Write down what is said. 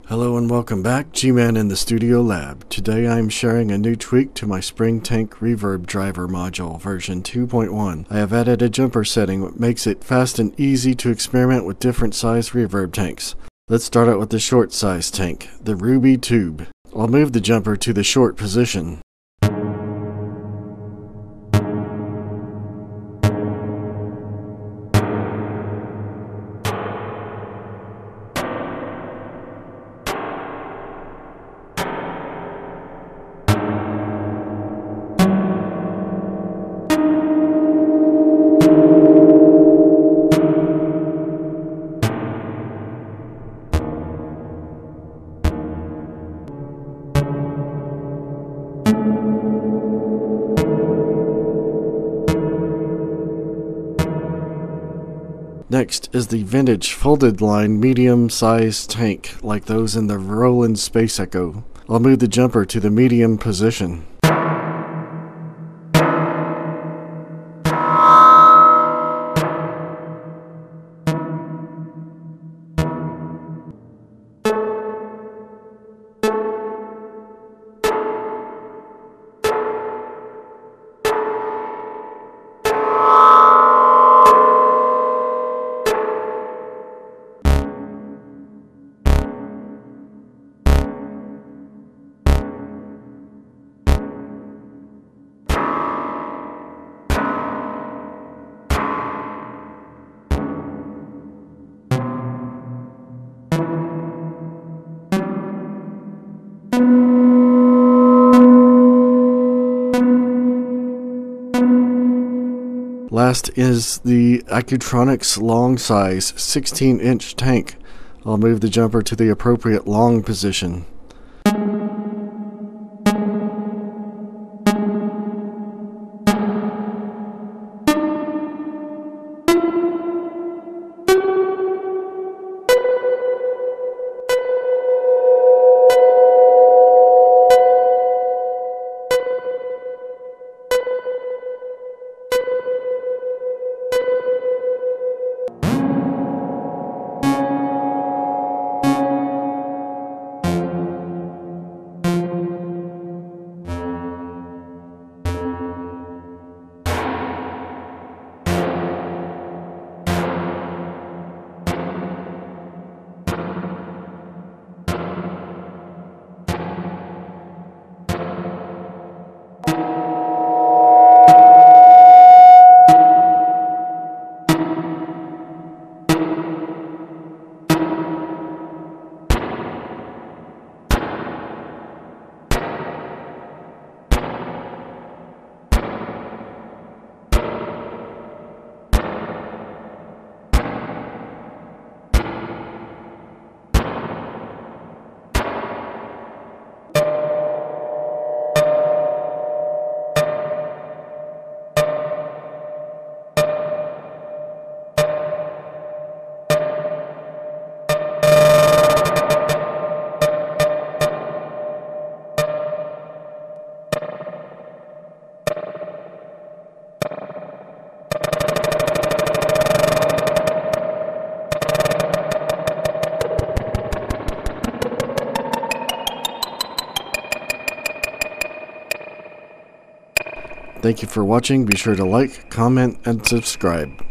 Hello and welcome back, G-Man in the Studio Lab. Today I am sharing a new tweak to my Spring Tank Reverb Driver module, version 2.1. I have added a jumper setting that makes it fast and easy to experiment with different size reverb tanks. Let's start out with the short size tank, the Ruby Tube. I'll move the jumper to the short position. Next is the vintage folded line medium size tank like those in the Roland Space Echo. I'll move the jumper to the medium position. Last is the Accutronics long size 16-inch tank. I'll move the jumper to the appropriate long position. Thank you for watching. Be sure to like, comment, and subscribe.